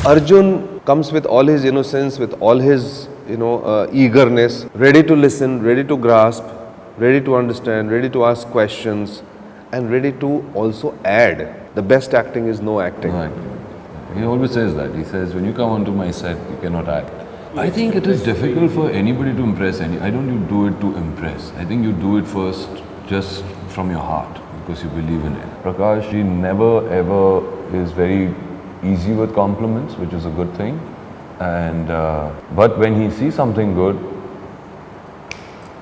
Arjun comes with all his innocence, with all his eagerness, ready to listen, ready to grasp, ready to understand, ready to ask questions, and ready to also add. The best acting is no acting. No acting. He always says that. He says, when you come onto my set, you cannot act. I think it is difficult for anybody to impress I don't do it to impress. I think you do it first just from your heart because you believe in it. Prakash, he never ever is very easy with compliments, which is a good thing. And but when he sees something good,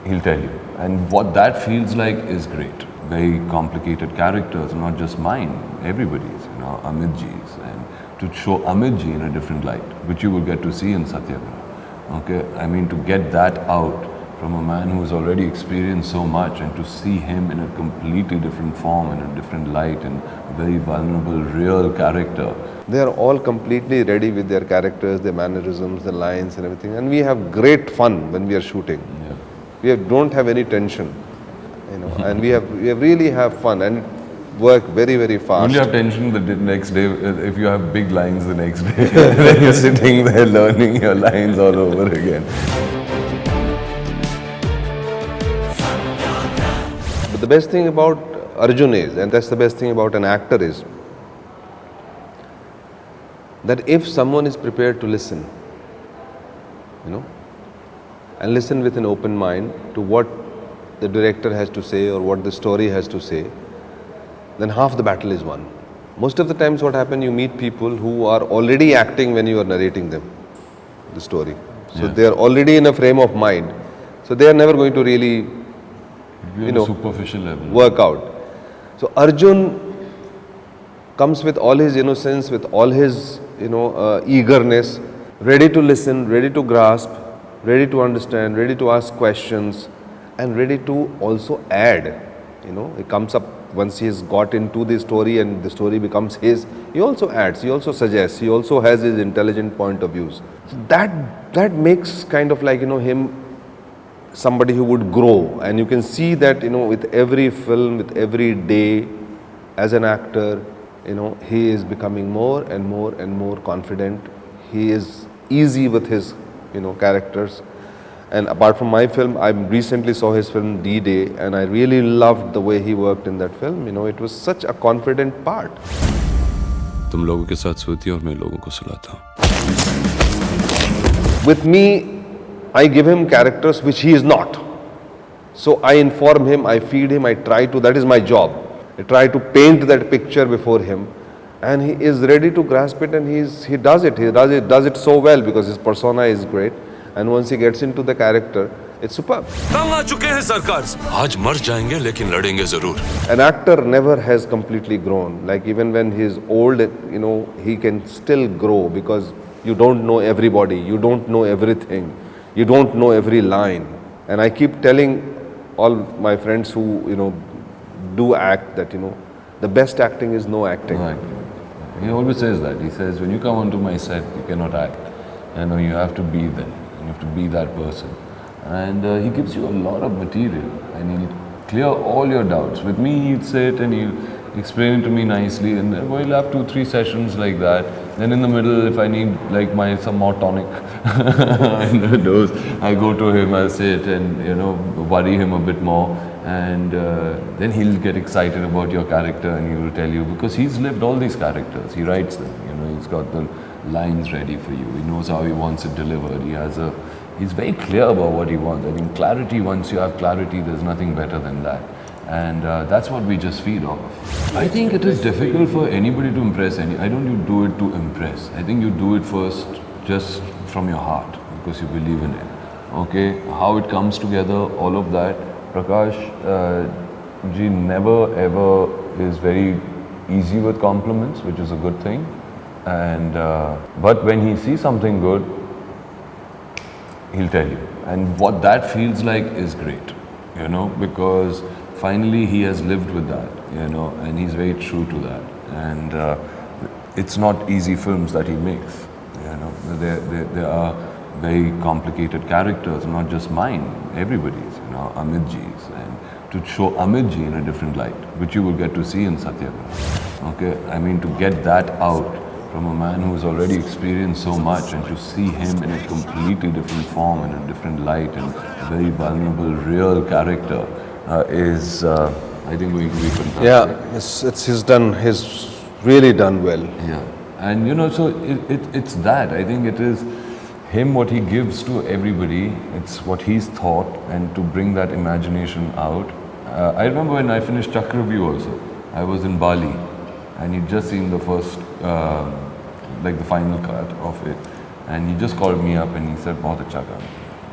he'll tell you. And what that feels like is great. Very complicated characters, not just mine, everybody's, Amitji's. And to show Amitji in a different light, which you will get to see in Satyagraha. Okay, I mean, to get that out from a man who's already experienced so much and to see him in a completely different form, in a different light, and a very vulnerable, real character. They are all completely ready with their characters, their mannerisms, the lines and everything. And we have great fun when we are shooting. Yeah. Don't have any tension, and we really have fun and work very, very fast. You have tension the next day if you have big lines the next day. Then you're sitting there learning your lines all over again. But the best thing about Arjun is, and that's the best thing about an actor is, that if someone is prepared to listen, and listen with an open mind to what the director has to say or what the story has to say, then half the battle is won. Most of the times what happens, you meet people who are already acting when you are narrating them the story. So they are already in a frame of mind. So they are never going to really, superficial level. work out. So Arjun comes with all his innocence, with all his eagerness, ready to listen, ready to grasp, ready to understand, ready to ask questions, and ready to also add. It comes up once he has got into the story and the story becomes his. He also adds, he also suggests, he also has his intelligent point of views. So that makes kind of like him somebody who would grow, and you can see that with every film, with every day as an actor, he is becoming more and more and more confident. He is easy with his characters. And apart from my film, I recently saw his film D-Day, and I really loved the way he worked in that film. It was such a confident part. तुम लोगों के साथ सोती और मैं लोगों को सुलाता हूँ. With me, I give him characters which he is not. So I inform him, I feed him, I try to, that is my job. I try to paint that picture before him, and he is ready to grasp it, and he does it. He does it so well because his persona is great. And once he gets into the character, it's superb. तंग आ चुके हैं सरकार से. आज मर जाएंगे लेकिन लड़ेंगे जरूर. An actor never has completely grown. Like even when he is old, he can still grow because you don't know everybody, you don't know everything, you don't know every line. And I keep telling all my friends who do act that the best acting is no acting. No acting. He always says that. He says, when you come onto my set, you cannot act. You have to be there. You have to be that person. And he gives you a lot of material and he'll clear all your doubts. With me, he'll sit and he'll explain it to me nicely, and then we'll have 2-3 sessions like that. Then in the middle, if I need like some more tonic dose, I go to him, I'll sit and worry him a bit more, and then he'll get excited about your character and he will tell you, because he's lived all these characters, he writes them, he's got the lines ready for you, he knows how he wants it delivered, he's very clear about what he wants. I think clarity, once you have clarity, there's nothing better than that. And that's what we just feed off. I think it is difficult for anybody to impress I don't do it to impress. I think you do it first just from your heart because you believe in it. Okay, how it comes together, all of that. Prakash Ji never ever is very easy with compliments, which is a good thing. And but when he sees something good, he'll tell you. And what that feels like is great, because finally he has lived with that, and he's very true to that. And it's not easy films that he makes, There are very complicated characters, not just mine, everybody's, Amitji's. And to show Amitji in a different light, which you will get to see in Satyagraha. Okay, I mean, to get that out from a man who's already experienced so much, and to see him in a completely different form, in a different light, and a very vulnerable, real character is, I think, going to be fantastic. Yeah, he's really done well. Yeah, and you know, so it's that. I think it is him, what he gives to everybody. It's what he's thought, and to bring that imagination out. I remember when I finished Chakravyuh also, I was in Bali, and he'd just seen the first, like the final cut of it, and he just called me up and he said, "Bahut acha kaam,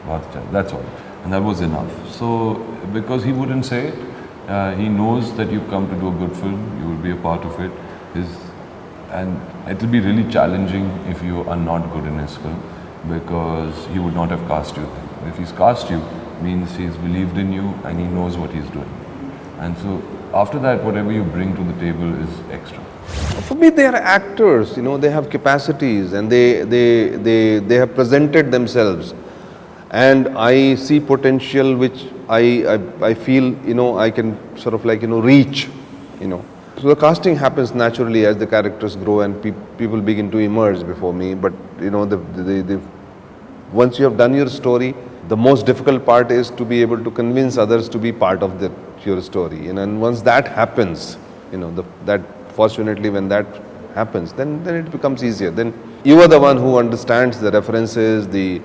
bahut acha." That's all, and that was enough. So because he wouldn't say it, he knows that you've come to do a good film, you will be a part of it. And it will be really challenging if you are not good in his film, because he would not have cast you then. If he's cast you, means he's believed in you and he knows what he's doing. And so after that, whatever you bring to the table is extra. For me, they are actors. You know, they have capacities, and they have presented themselves. And I see potential which I feel, you know, I can sort of like, you know, reach, you know. So the casting happens naturally as the characters grow and people begin to emerge before me. But you know, once you have done your story, the most difficult part is to be able to convince others to be part of your story. And once that happens, you know, that fortunately when that happens, then it becomes easier. Then you are the one who understands the references, the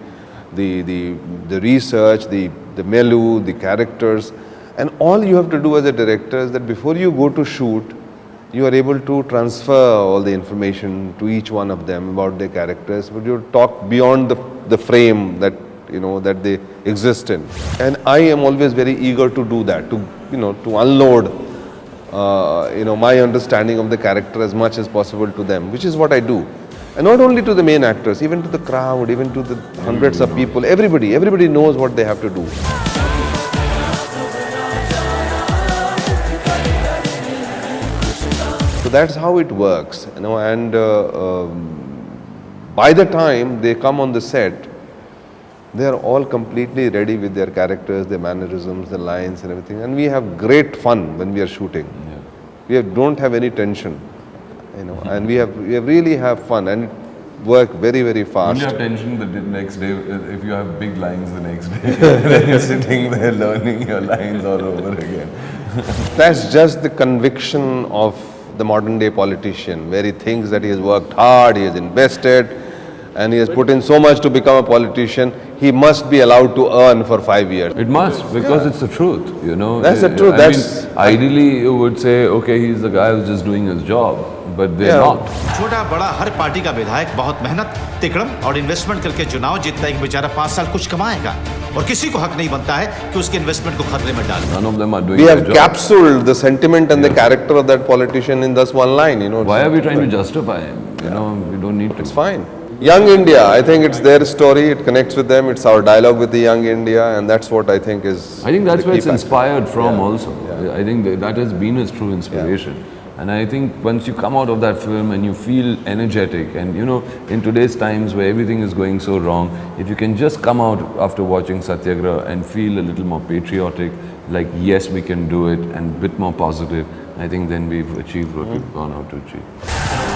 research, the milieu, the characters, and all you have to do as a director is that before you go to shoot, you are able to transfer all the information to each one of them about their characters, but you talk beyond the frame that, you know, that they exist in. And I am always very eager to do that, to unload you know, my understanding of the character as much as possible to them, which is what I do. And not only to the main actors, even to the crowd, even to the hundreds of people, everybody knows what they have to do. So that's how it works, you know, and by the time they come on the set, they are all completely ready with their characters, their mannerisms, their lines and everything. And we have great fun when we are shooting. Yeah. Don't have any tension, you know, and we really have fun and work very, very fast. You have tension the next day if you have big lines the next day. Then you're sitting there learning your lines all over again. That's just the conviction of the modern day politician, where he thinks that he has worked hard, he has invested, and he has put in so much to become a politician. He must be allowed to earn for 5 years. It must, because it's the truth, you know. That's the truth. I mean, ideally you would say, okay, he's the guy who's just doing his job, but they're not. छोटा बड़ा हर party का विधायक बहुत मेहनत, तिकड़म और investment करके चुनाव जीतता है कि बेचारा 5 साल कुछ कमाएगा और किसी को हक नहीं बनता है कि उसके इन्वेस्टमेंट को खतरे में डाले. None of them are doing We their have job. capsuled the sentiment and the character of that politician in just one line, you know. Why are we trying to justify him? You know, we don't need to. It's fine. Young India, I think it's their story, it connects with them, it's our dialogue with the young India, and that's what I think is. I think that's the where key it's factor. inspired from Yeah. also. Yeah. I think that has been his true inspiration. And I think once you come out of that film and you feel energetic, and you know, in today's times where everything is going so wrong, if you can just come out after watching Satyagraha and feel a little more patriotic, like yes, we can do it, and a bit more positive, I think then we've achieved what we've gone out to achieve.